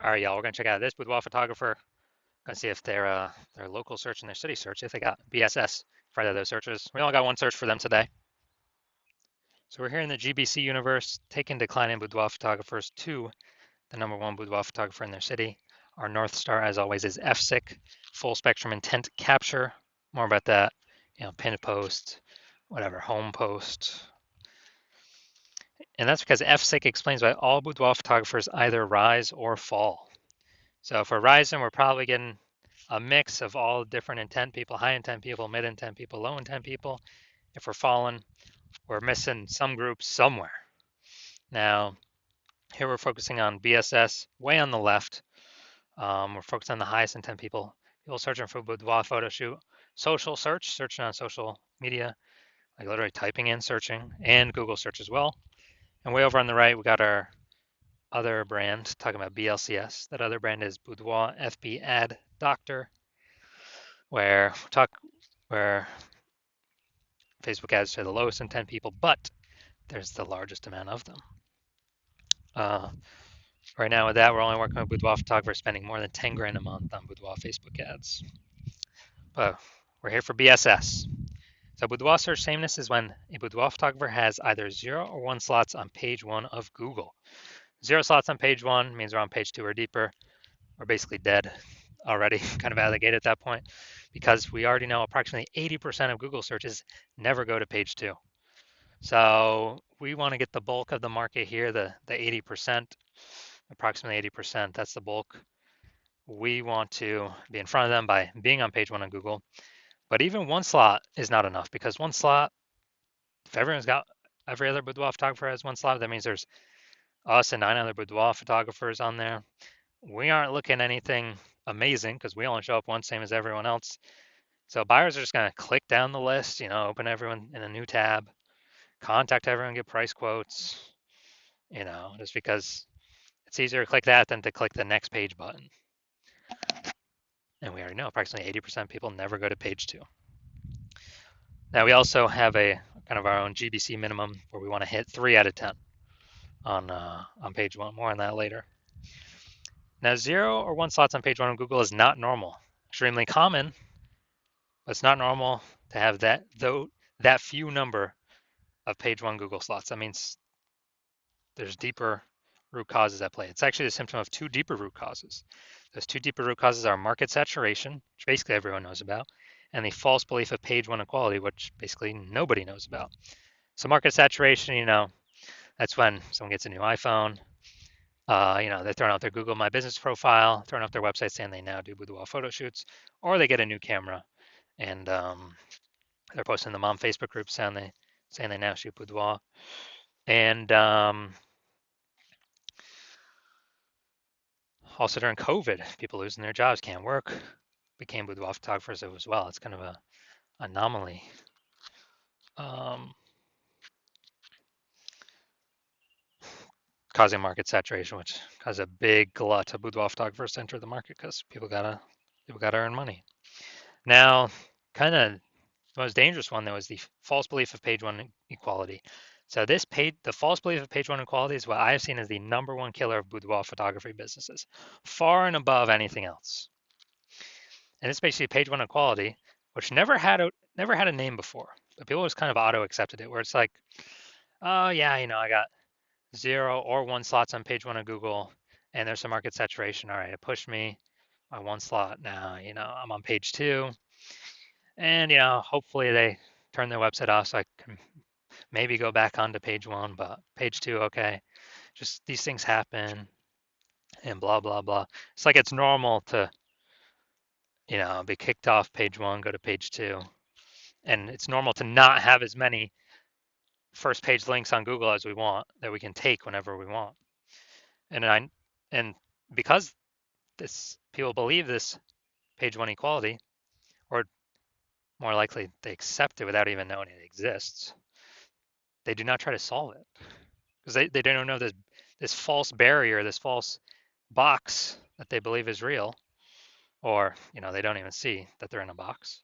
All right, y'all, we're gonna check out this boudoir photographer. Gonna see if their local search and their city search, if they got BSS for either of those searches. We only got one search for them today. So we're here in the GBC universe, taking declining boudoir photographers to the number one boudoir photographer in their city. Our North Star, as always, is FSIC, full spectrum intent capture. More about that, pinned post, whatever, home post. And that's because FSIC explains why all boudoir photographers either rise or fall. So if we're rising, we're probably getting a mix of all different intent people, high intent people, mid intent people, low intent people. If we're falling, we're missing some groups somewhere. Now, here we're focusing on BSS way on the left. We're focused on the highest intent people, people searching for boudoir photo shoot, social search, searching on social media, like literally typing in, searching, and Google search as well. And way over on the right, we got our other brand talking about BLCS. That other brand is Boudoir FB Ad Doctor, where Facebook ads are the lowest intent people, but there's the largest amount of them. Right now with that, we're only working with boudoir photographers spending more than 10 grand a month on boudoir Facebook ads. But we're here for BSS. So boudoir search sameness is when a boudoir photographer has either 0 or 1 slots on page 1 of Google. 0 slots on page 1 means we're on page 2 or deeper. We're basically dead already, kind of out of the gate at that point, because we already know approximately 80% of Google searches never go to page 2. So we want to get the bulk of the market here, the 80%, approximately 80%, that's the bulk. We want to be in front of them by being on page 1 on Google. But even 1 slot is not enough, because 1 slot, if every other boudoir photographer has 1 slot, that means there's us and 9 other boudoir photographers on there. We aren't looking anything amazing because we only show up once, same as everyone else. So buyers are just going to click down the list, open everyone in a new tab, contact everyone, get price quotes, just because it's easier to click that than to click the next page button. And we already know approximately 80% of people never go to page 2. Now we also have a kind of our own GBC minimum where we want to hit 3 out of 10 on page 1. More on that later. Now 0 or 1 slots on page 1 on Google is not normal. Extremely common, but it's not normal to have that few number of page 1 Google slots. That means there's deeper root causes at play. It's actually the symptom of 2 deeper root causes. Those 2 deeper root causes are market saturation, which basically everyone knows about, and the false belief of page 1 equality, which basically nobody knows about. So market saturation, that's when someone gets a new iPhone, they're throwing out their Google My Business profile, throwing out their website saying they now do boudoir photo shoots, or they get a new camera and they're posting the mom Facebook group saying they now shoot boudoir. And also during COVID, people losing their jobs, can't work, became boudoir photographers as well. It's kind of an anomaly. Causing market saturation, which caused a big glut of boudoir photographers to enter the market because people gotta earn money. Now, kind of the most dangerous one though is the false belief of page 1 equality. So the false belief of page 1 equality is what I've seen as the number 1 killer of boudoir photography businesses, far and above anything else. And it's basically page 1 equality, which never had a name before, but people just kind of auto accepted it, where it's like, oh yeah, I got 0 or 1 slots on page 1 of Google, and there's some market saturation. All right, it pushed me by 1 slot. Now, I'm on page 2, and hopefully they turn their website off so I can maybe go back onto page 1, but page 2, okay. Just these things happen, and blah blah blah. It's like it's normal to be kicked off page 1, go to page 2, and it's normal to not have as many first page links on Google as we want that we can take whenever we want. And because people believe this page 1 equality, or more likely they accept it without even knowing it exists, they do not try to solve it because they don't know this false barrier, this false box that they believe is real, or they don't even see that they're in a box.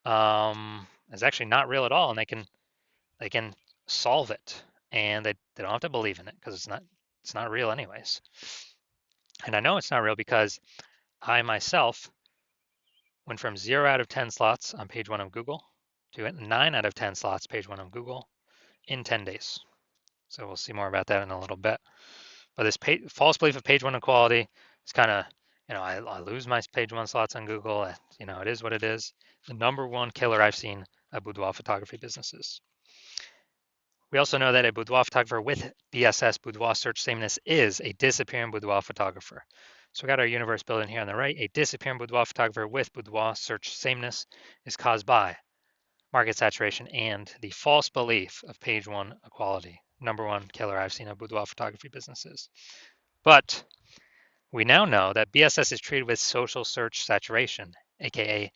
Is actually not real at all, and they can solve it, and they don't have to believe in it because it's not real anyways. And I know it's not real because I myself went from 0 out of 10 slots on page 1 of Google to 9 out of 10 slots page 1 of Google in 10 days. So we'll see more about that in a little bit. But this false belief of page 1 equality is kind of, I lose my page 1 slots on Google. It is what it is. The number one killer I've seen of boudoir photography businesses. We also know that a boudoir photographer with BSS, boudoir search sameness, is a disappearing boudoir photographer. So we got our universe building here on the right. A disappearing boudoir photographer with boudoir search sameness is caused by market saturation and the false belief of page 1 equality. Number one killer I've seen of boudoir photography businesses. But we now know that BSS is treated with social search saturation, aka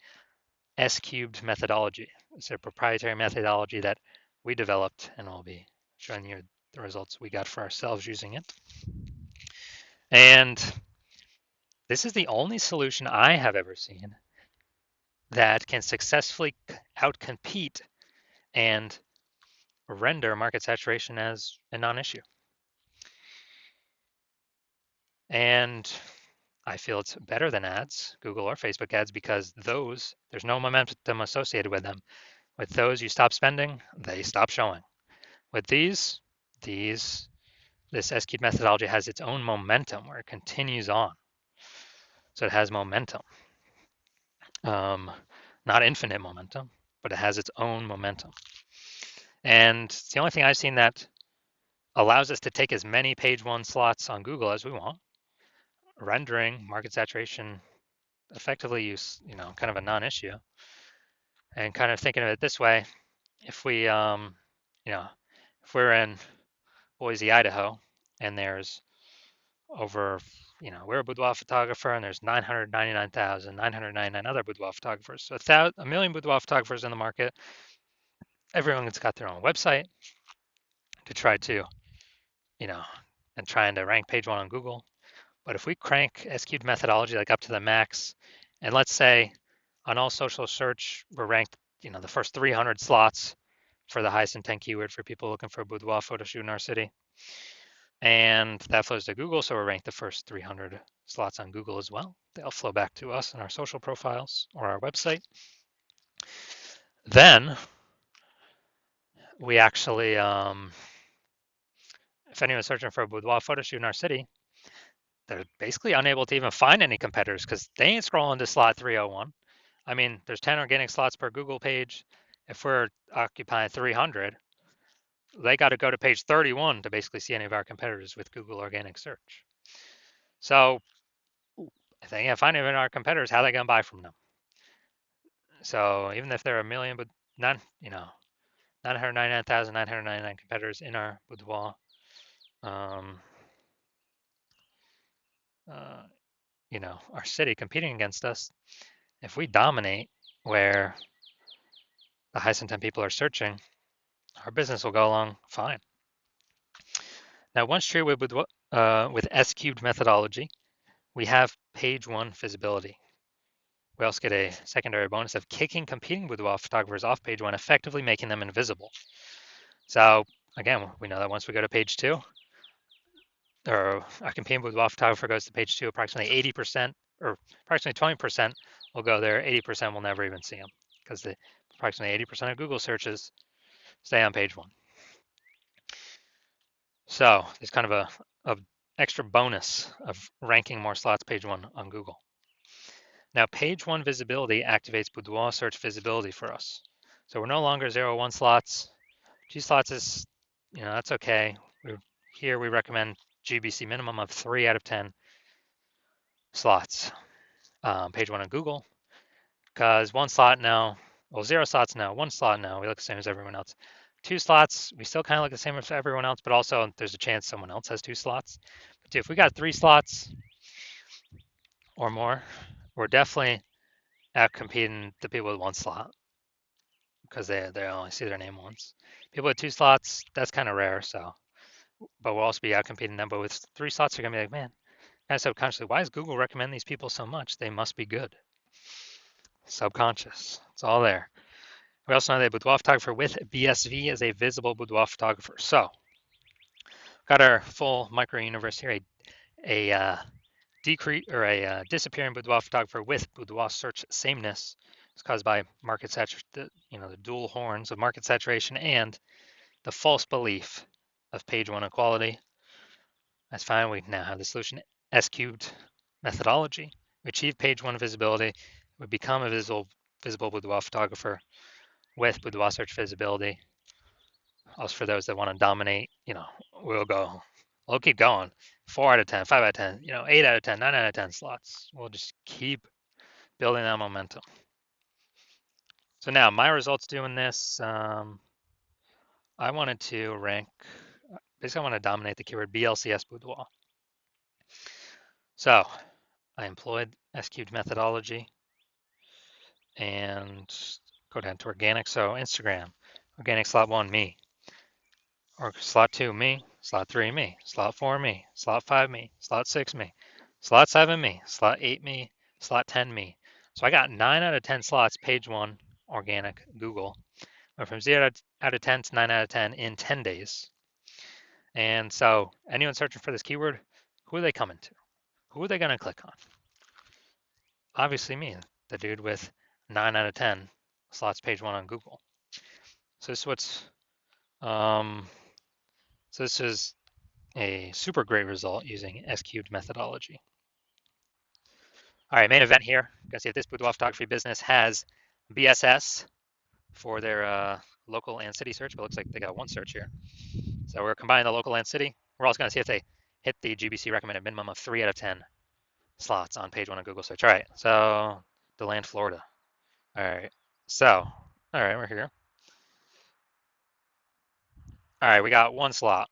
S-cubed methodology. It's a proprietary methodology that we developed, and I'll be showing you the results we got for ourselves using it. And this is the only solution I have ever seen that can successfully outcompete and render market saturation as a non-issue. And I feel it's better than ads, Google or Facebook ads, because there's no momentum associated with them. With those, you stop spending, they stop showing. With this S-cubed methodology has its own momentum where it continues on. So it has momentum. Not infinite momentum, but it has its own momentum. And it's the only thing I've seen that allows us to take as many page 1 slots on Google as we want, rendering market saturation effectively kind of a non-issue. And kind of thinking of it this way, if we're in Boise, Idaho, and there's over, we're a boudoir photographer, and there's 999,999 other boudoir photographers. So a million boudoir photographers in the market. Everyone's got their own website to try to, and trying to rank page 1 on Google. But if we crank S-cubed methodology like up to the max, and let's say on all social search, we're ranked, the first 300 slots for the highest intent keyword for people looking for a boudoir photo shoot in our city. And that flows to Google, so we're ranked the first 300 slots on Google as well. They'll flow back to us in our social profiles or our website. Then we actually, if anyone's searching for a boudoir photo shoot in our city, they're basically unable to even find any competitors because they ain't scrolling to slot 301. I mean, there's 10 organic slots per Google page. If we're occupying 300, they got to go to page 31 to basically see any of our competitors with Google organic search. So if they can't find any of our competitors, how are they going to buy from them? So even if there are a million, but 999,999 competitors in our boudoir, our city competing against us, if we dominate where the highest intent people are searching, our business will go along fine. Now, once true with S-cubed methodology, we have page 1 visibility. We also get a secondary bonus of kicking competing boudoir photographers off page 1, effectively making them invisible. So again, we know that once we go to page 2, or our competing boudoir photographer goes to page 2, approximately 80% or approximately 20% will go there. 80% will never even see them because approximately 80% of Google searches stay on page 1. So there's kind of a extra bonus of ranking more slots page 1 on Google. Now, page 1 visibility activates boudoir search visibility for us. So we're no longer 0-1 slots. G slots is, that's okay. Here we recommend GBC minimum of 3 out of 10 slots. Page 1 on Google, because 1 slot now, 0 slots now, 1 slot now, we look the same as everyone else. 2 slots, we still kind of look the same as everyone else, but also there's a chance someone else has 2 slots. But if we got 3 slots or more, we're definitely out competing the people with 1 slot because they only see their name once. People with 2 slots, that's kind of rare. So, but we'll also be out competing them. But with 3 slots, you're gonna be like, man, kind of subconsciously, why does Google recommend these people so much? They must be good. Subconscious, it's all there. We also know that a boudoir photographer with BSV is a visible boudoir photographer. So, got our full micro universe here, a disappearing boudoir photographer with boudoir search sameness is caused by market saturation, the dual horns of market saturation and the false belief of page one equality. That's fine. We now have the solution S cubed methodology. We achieve page one visibility. We become a visible boudoir photographer with boudoir search visibility. Also, for those that want to dominate, we'll keep going. 4 out of 10, 5 out of 10, 8 out of 10, 9 out of 10 slots. We'll just keep building that momentum. So now my results doing this, I wanted to rank, basically I want to dominate the keyword BLCS boudoir. So I employed S cubed methodology and go down to organic. So Instagram, organic slot 1, me. Or slot 2, me. Slot 3, me. Slot 4, me. Slot 5, me. Slot 6, me. Slot 7, me. Slot 8, me. Slot 10, me. So I got 9 out of 10 slots, page 1, organic, Google. Went from 0 out of 10 to 9 out of 10 in 10 days. And so anyone searching for this keyword, who are they coming to? Who are they going to click on? Obviously me, the dude with 9 out of 10 slots, page 1 on Google. So this is a super great result using S cubed methodology. All right, main event here. You can see if this boudoir photography business has BSS for their local and city search, but it looks like they got one search here. So we're combining the local and city. We're also going to see if they hit the GBC recommended minimum of 3 out of 10 slots on page 1 of Google search. All right, so DeLand, Florida. All right, all right, we're here. All right, we got one slot.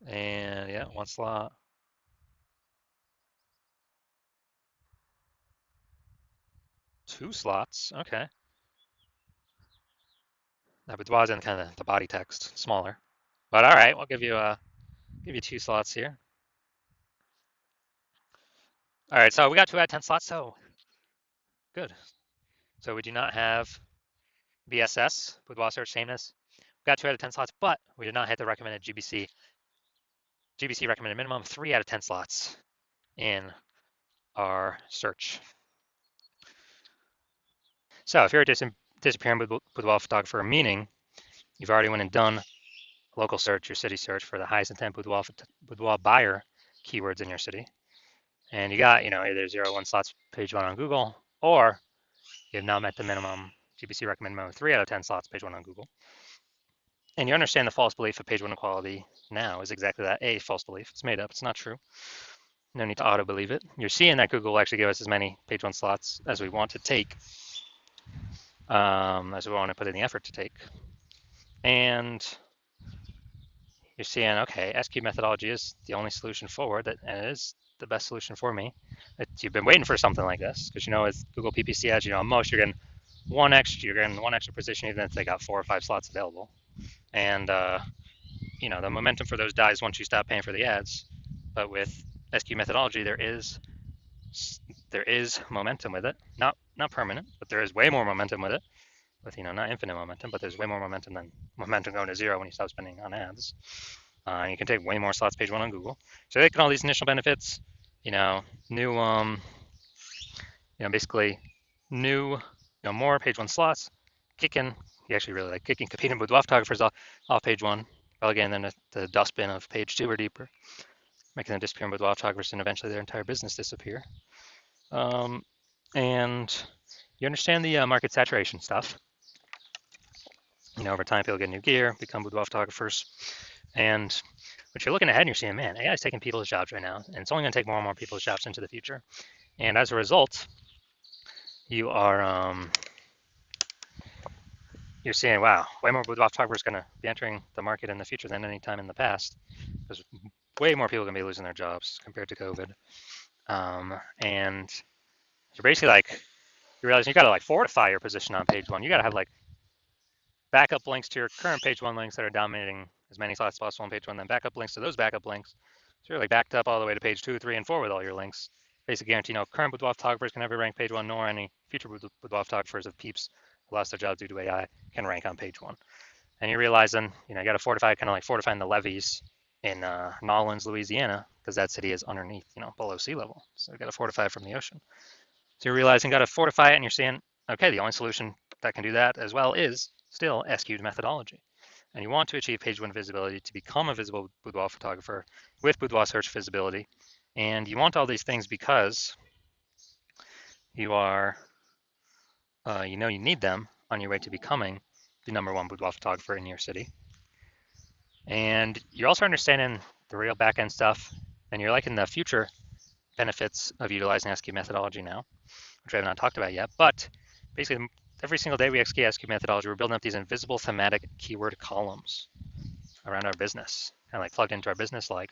And yeah, one slot. Two slots, okay. Now boudoir's in kind of the body text, smaller. But all right, we'll give you 2 slots here. All right, so we got 2 out of 10 slots, so good. So we do not have BSS, boudoir search sameness. We got 2 out of 10 slots, but we did not hit the recommended GBC recommended minimum 3 out of 10 slots in our search. So if you're a disappearing boudoir photographer, meaning you've already went and done local search, your city search for the highest intent boudoir buyer keywords in your city, and you got either 0 1 slots page 1 on Google, or you have now met the minimum GBC recommended minimum 3 out of 10 slots page 1 on Google, and you understand the false belief of page 1 equality now is exactly that, a false belief. It's made up, it's not true. No need to auto believe it. You're seeing that Google will actually give us as many page 1 slots as we want to take, as we want to put in the effort to take. And you're seeing, okay, SQ methodology is the only solution forward, and it is the best solution for me. You've been waiting for something like this, because with Google PPC ads, at most you're getting one extra position, even if they got 4 or 5 slots available. And the momentum for those dies once you stop paying for the ads. But with SQ methodology, there is momentum with it. Not permanent, but there is way more momentum with it. With not infinite momentum, but there's way more momentum than momentum going to 0 when you stop spending on ads. You can take way more slots page 1 on Google. So taking all these initial benefits, basically new, more page 1 slots, kicking. You actually really like kicking competing boudoir photographers off page 1, relegating them to the dustbin of page 2 or deeper, making them disappear in boudoir photographers, and eventually their entire business disappear. And you understand the market saturation stuff. Over time, people get new gear, become boudoir photographers. And but you're looking ahead and you're seeing, man, AI is taking people's jobs right now, and it's only going to take more and more people's jobs into the future. And as a result, you are you're seeing, wow, way more boudoir photographers going to be entering the market in the future than any time in the past, because way more people are going to be losing their jobs compared to COVID. And you're basically you realize you got to fortify your position on page 1. You got to have backup links to your current page 1 links that are dominating as many slots as possible on page 1, then backup links to those backup links. So you're backed up all the way to page 2, 3, and 4 with all your links. Basically guarantee current boudoir photographers can never rank page 1, nor any future boudoir photographers of peeps who lost their jobs due to AI can rank on page 1. And you realize then, you got to fortify, kind of fortifying the levees in Nolens, Louisiana, because that city is underneath, below sea level. So you got to fortify it from the ocean. So you're realizing you got to fortify it, and you're seeing, okay, the only solution that can do that as well is still SQ'd methodology. And you want to achieve page one visibility to become a visible boudoir photographer with boudoir search visibility. And you want all these things because you are, you need them on your way to becoming the #1 boudoir photographer in your city. And you're also understanding the real back-end stuff, and you're liking the future benefits of utilizing SQ methodology now, which we have not talked about yet. But basically, every single day we execute SQ methodology, we're building up these invisible thematic keyword columns around our business, kind of like plugged into our business, like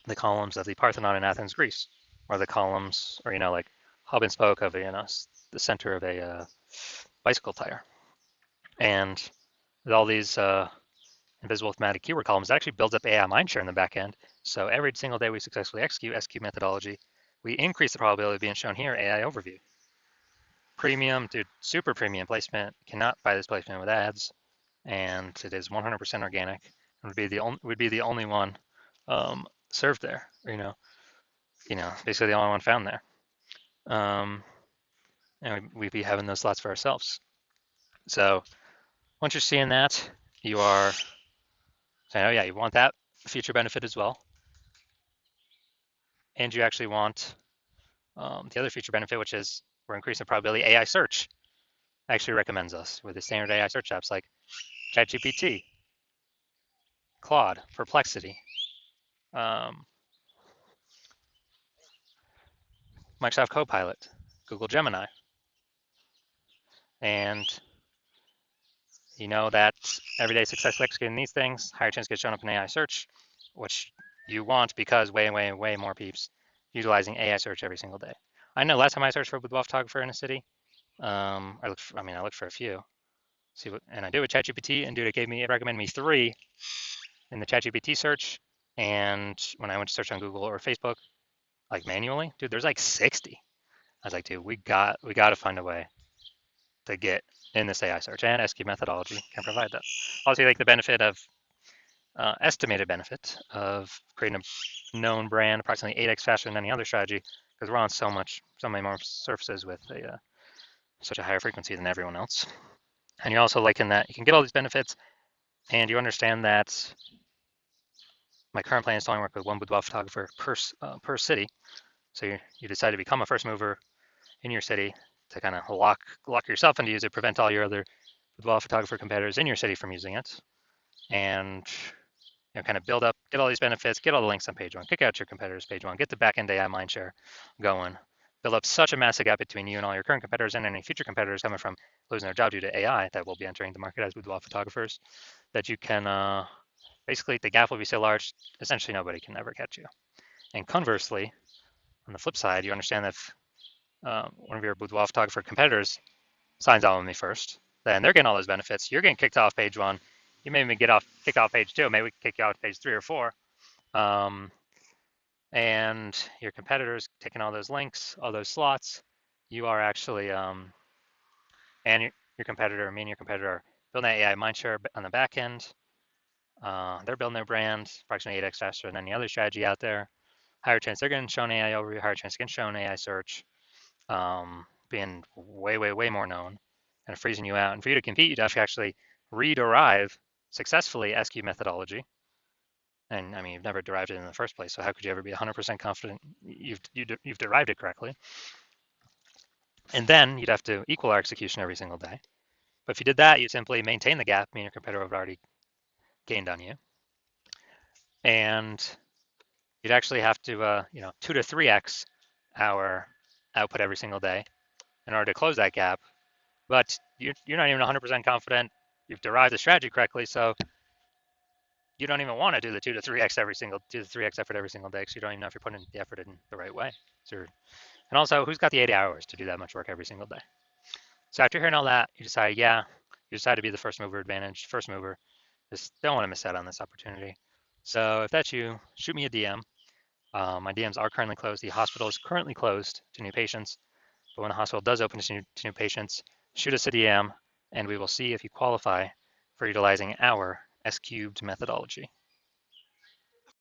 the columns of the Parthenon in Athens, Greece, or the columns, or like hub and spoke of the center of a bicycle tire. And with all these invisible thematic keyword columns, it actually builds up AI mindshare in the back end. So every single day we successfully execute SQ methodology, we increase the probability of being shown here, AI overview. Premium, dude, super premium placement. Cannot buy this placement with ads, and it is 100% organic. Would be the only one served there. Basically the only one found there. And we'd be having those slots for ourselves. So once you're seeing that, you are saying, oh yeah, you want that feature benefit as well. And you actually want the other feature benefit, which is we're increasing the probability AI search actually recommends us with the standard AI search apps like ChatGPT, Claude, Perplexity, Microsoft Copilot, Google Gemini. And you know that everyday successfully executing these things, higher chance to get shown up in AI search, which you want because way more peeps utilizing AI search every single day. I know last time I searched for a boudoir photographer in a city, I looked for a few. And I did with ChatGPT, and dude, it recommended me 3 in the ChatGPT search. And when I went to search on Google or Facebook, like manually, dude, there's like 60. I was like, dude, we got to find a way to get in this AI search, and SQ methodology can provide that. Also, like the benefit of estimated benefit of creating a known brand approximately 8x faster than any other strategy, because we're on so many more surfaces with such a higher frequency than everyone else. And you're also liking that you can get all these benefits, and you understand that my current plan is to only work with one boudoir photographer per city. So you decide to become a first mover in your city to kind of lock yourself into use it, prevent all your other boudoir photographer competitors in your city from using it, and kind of build up, get all these benefits, get all the links on page one, kick out your competitors page one, get the back-end AI mindshare going, build up such a massive gap between you and all your current competitors and any future competitors coming from losing their job due to AI that will be entering the market as boudoir photographers, that you can, basically the gap will be so large, essentially nobody can ever catch you. And conversely, on the flip side, you understand that if one of your boudoir photographer competitors signs on with me first, then they're getting all those benefits. You're getting kicked off page one. You may even kicked off page 2. Maybe we kick you off page 3 or 4. And your competitors taking all those links, all those slots. You are actually, and your competitor, me and your competitor are building that AI mindshare on the back end. They're building their brand approximately 8x faster than any other strategy out there. Higher chance they're getting shown AI overview, higher chance getting shown AI search, being way more known, and freezing you out. And for you to compete, you'd have to actually rederive successfully SQ methodology. And I mean, you've never derived it in the first place, so how could you ever be 100% confident you've derived it correctly? And then you'd have to equal our execution every single day. But if you did that, you'd simply maintain the gap, meaning your competitor would have already gained on you. And you'd actually have to, 2 to 3x our output every single day in order to close that gap. But you're not even 100% confident you've derived the strategy correctly, so you don't even want to do the 2 to 3x effort every single day, because you don't even know if you're putting the effort in the right way. And also, who's got the 80 hours to do that much work every single day? So after hearing all that, you decide to be the first mover advantage, first mover. Just don't want to miss out on this opportunity. So if that's you, shoot me a DM. My DMs are currently closed. The hospital is currently closed to new patients, but when the hospital does open to new patients, shoot us a DM, and we will see if you qualify for utilizing our S-cubed methodology.